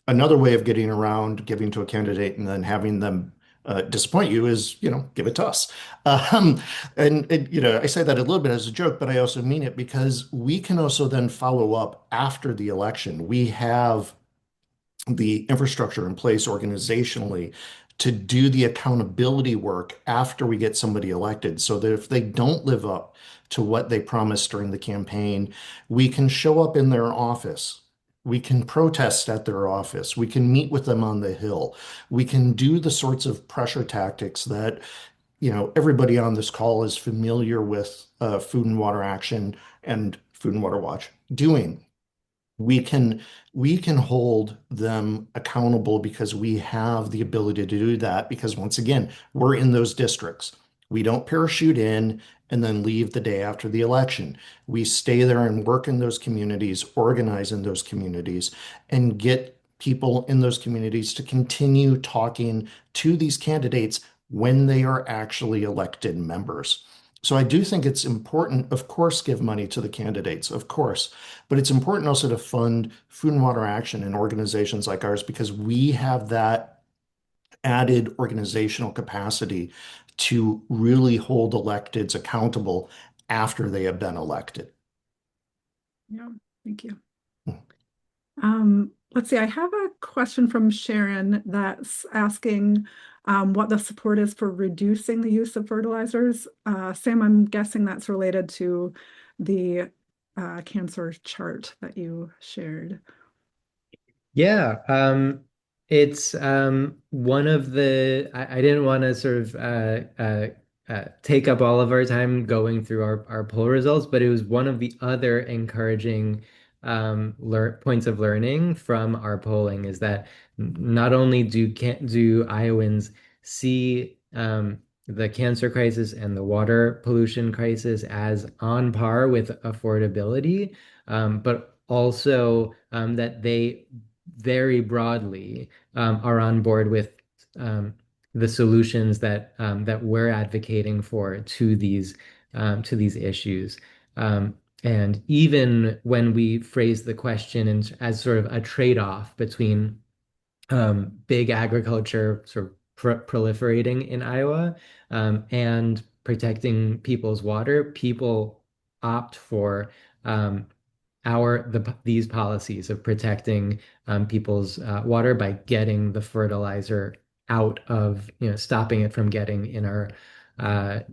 another way of getting around giving to a candidate and then having them disappoint you is, give it to us. Um, I say that a little bit as a joke, but I also mean it because we can also then follow up after the election. We have the infrastructure in place organizationally to do the accountability work after we get somebody elected so that if they don't live up to what they promised during the campaign, we can show up in their office. We can protest at their office. We can meet with them on the Hill. We can do the sorts of pressure tactics that, everybody on this call is familiar with Food and Water Action and Food and Water Watch doing. We can hold them accountable because we have the ability to do that because once again, we're in those districts. We don't parachute in and then leave the day after the election. We stay there and work in those communities, organize in those communities, and get people in those communities to continue talking to these candidates when they are actually elected members. So I do think it's important, of course, give money to the candidates, of course, but it's important also to fund Food and Water Action and organizations like ours because we have that added organizational capacity to really hold electeds accountable after they have been elected. Yeah, thank you. Let's see, I have a question from Sharon that's asking what the support is for reducing the use of fertilizers. Sam, I'm guessing that's related to the cancer chart that you shared. Yeah, it's one of I didn't want to sort of take up all of our time going through our poll results, but it was one of the other encouraging points of learning from our polling is that not only do Iowans see the cancer crisis and the water pollution crisis as on par with affordability, but also that they very broadly are on board with the solutions that we're advocating for to these issues. And even when we phrase the question as sort of a trade-off between big agriculture sort of proliferating in Iowa and protecting people's water, people opt for these policies of protecting people's water by getting the fertilizer out of, stopping it from getting in our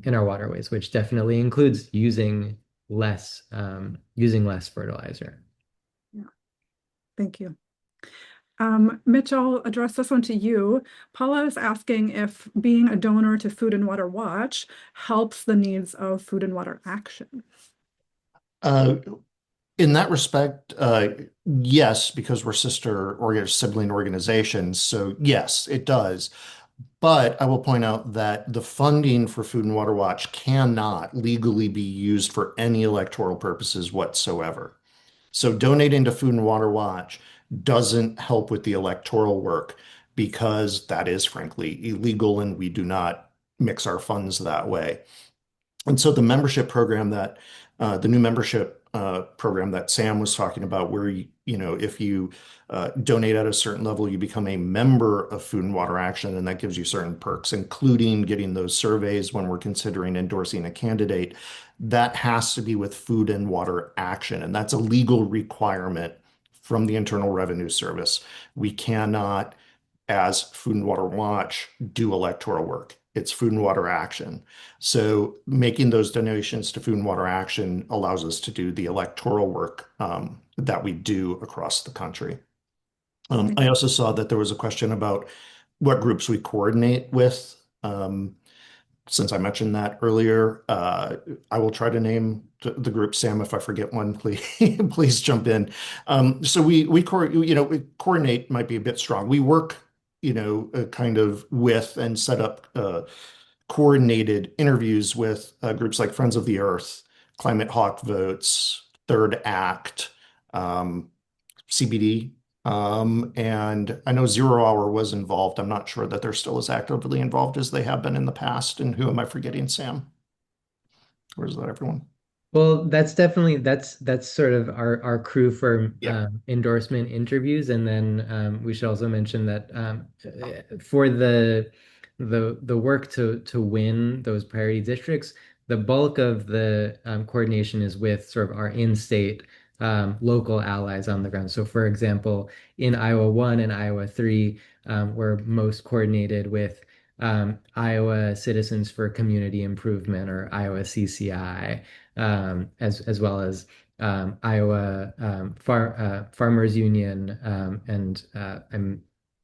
waterways, which definitely includes using less fertilizer. Yeah, thank you. Mitch, I'll address this one to you. Paula is asking if being a donor to Food and Water Watch helps the needs of Food and Water Action. Uh, in that respect, yes, because we're sister or sibling organizations. So yes, it does. But I will point out that the funding for Food and Water Watch cannot legally be used for any electoral purposes whatsoever. So donating to Food and Water Watch doesn't help with the electoral work because that is frankly illegal and we do not mix our funds that way. And so the membership program that the new membership program that Sam was talking about, where if you donate at a certain level, you become a member of Food and Water Action, and that gives you certain perks, including getting those surveys when we're considering endorsing a candidate. That has to be with Food and Water Action, and that's a legal requirement from the Internal Revenue Service. We cannot, as Food and Water Watch, do electoral work. It's Food and Water Action. So making those donations to Food and Water Action allows us to do the electoral work that we do across the country. I also saw that there was a question about what groups we coordinate with. Since I mentioned that earlier, I will try to name the group. Sam, if I forget one, please please jump in. So we coordinate might be a bit strong. We work, kind of with and set up coordinated interviews with groups like Friends of the Earth, Climate Hawk Votes, Third Act, CBD. And I know Zero Hour was involved. I'm not sure that they're still as actively involved as they have been in the past. And who am I forgetting, Sam? Or is that everyone? Well, that's definitely that's sort of our crew for Yeah. endorsement interviews, and then we should also mention that for the work to win those priority districts, the bulk of the coordination is with sort of our in-state local allies on the ground. So, for example, in Iowa 1 and Iowa 3, we're most coordinated with Iowa Citizens for Community Improvement, or Iowa CCI, as well as Iowa Farmers Union, and I'm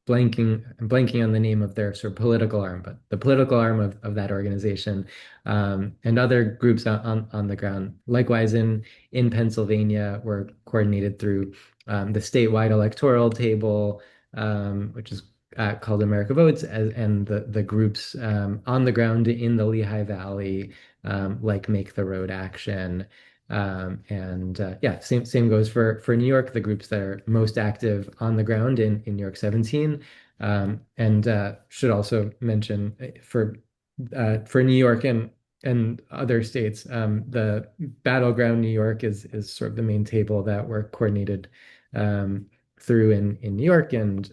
blanking on the name of their sort of political arm, but the political arm of that organization, and other groups on the ground. Likewise, in Pennsylvania, we're coordinated through the statewide electoral table, which is called America Votes, and the groups on the ground in the Lehigh Valley, like Make the Road Action. And yeah, same goes for New York, the groups that are most active on the ground in New York 17. And should also mention for New York and other states, the Battleground New York is sort of the main table that we're coordinated through in New York, and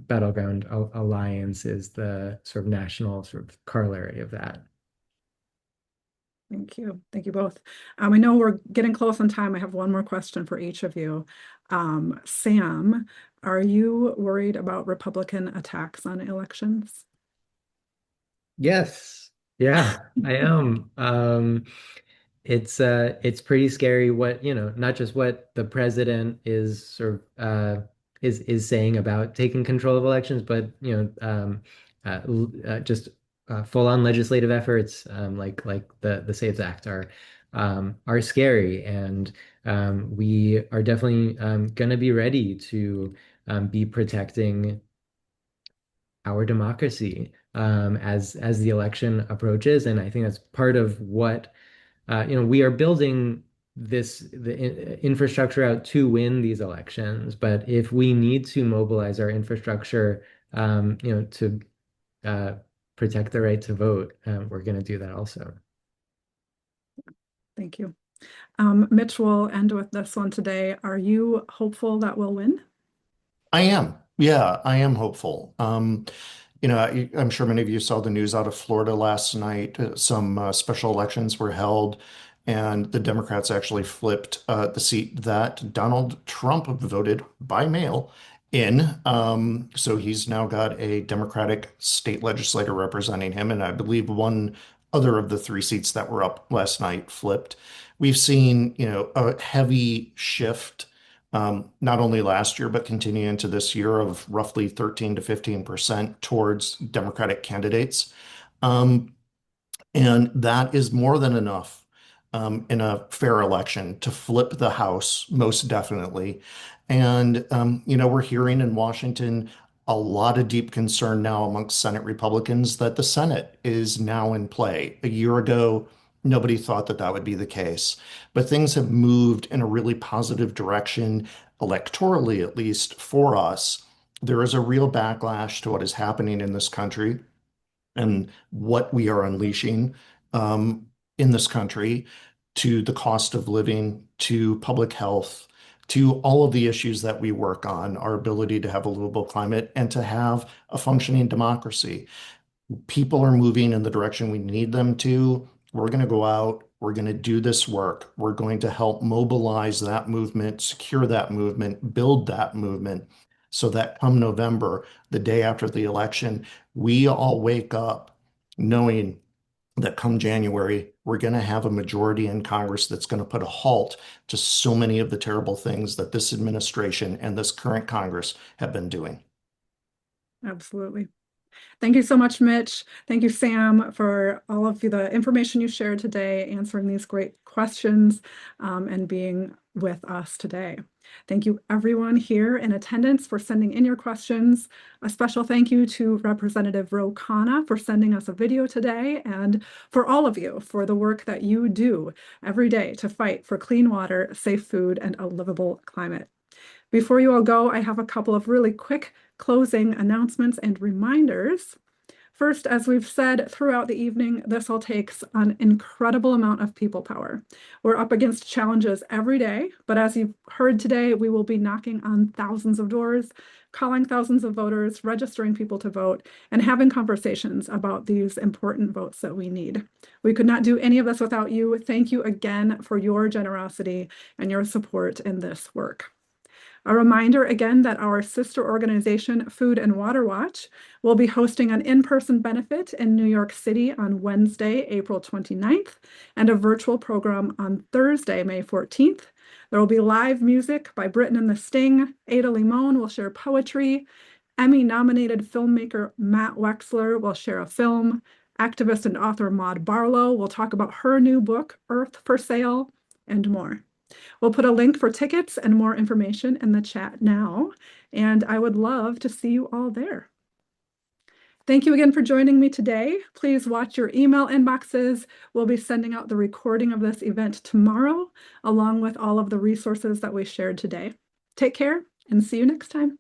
Battleground Alliance is the sort of national sort of corollary of that. Thank you. Thank you both. I know we're getting close on time. I have one more question for each of you. Sam, are you worried about Republican attacks on elections? Yes, yeah, I am. It's pretty scary what, not just what the president is sort of is saying about taking control of elections, but just full-on legislative efforts, like the SAVES Act, are scary, and we are definitely going to be ready to be protecting our democracy as the election approaches. And I think that's part of what we are building the infrastructure out to win these elections. But if we need to mobilize our infrastructure, to protect the right to vote, we're going to do that also. Thank you. Mitch, will end with this one today. Are you hopeful that we'll win? I am. Yeah, I am hopeful. I'm sure many of you saw the news out of Florida last night. Some special elections were held, and the Democrats actually flipped the seat that Donald Trump voted by mail in. So he's now got a Democratic state legislator representing him, and I believe one other of the three seats that were up last night flipped. We've seen, a heavy shift not only last year, but continuing into this year of roughly 13 to 15% towards Democratic candidates. Um, and that is more than enough in a fair election to flip the House, most definitely. And, we're hearing in Washington a lot of deep concern now amongst Senate Republicans that the Senate is now in play. A year ago, nobody thought that that would be the case. But things have moved in a really positive direction, electorally at least, for us. There is a real backlash to what is happening in this country and what we are unleashing um, in this country, to the cost of living, to public health, to all of the issues that we work on, our ability to have a livable climate and to have a functioning democracy. People are moving in the direction we need them to. We're going to go out, we're going to do this work. We're going to help mobilize that movement, secure that movement, build that movement so that come November, the day after the election, we all wake up knowing that come January, we're going to have a majority in Congress that's going to put a halt to so many of the terrible things that this administration and this current Congress have been doing. Absolutely. Thank you so much, Mitch. Thank you, Sam, for all of the information you shared today, answering these great questions, and being with us today. Thank you, everyone here in attendance, for sending in your questions. A special thank you to Representative Khanna for sending us a video today, and for all of you for the work that you do every day to fight for clean water, safe food, and a livable climate. Before you all go, I have a couple of really quick closing announcements and reminders. First, as we've said throughout the evening, this all takes an incredible amount of people power. We're up against challenges every day, but as you've heard today, we will be knocking on thousands of doors, calling thousands of voters, registering people to vote, and having conversations about these important votes that we need. We could not do any of this without you. Thank you again for your generosity and your support in this work. A reminder again that our sister organization, Food and Water Watch, will be hosting an in-person benefit in New York City on Wednesday, April 29th, and a virtual program on Thursday, May 14th. There will be live music by Britain and the Sting. Ada Limon will share poetry. Emmy-nominated filmmaker Matt Wexler will share a film. Activist and author Maud Barlow will talk about her new book, Earth for Sale, and more. We'll put a link for tickets and more information in the chat now, and I would love to see you all there. Thank you again for joining me today. Please watch your email inboxes. We'll be sending out the recording of this event tomorrow, along with all of the resources that we shared today. Take care and see you next time.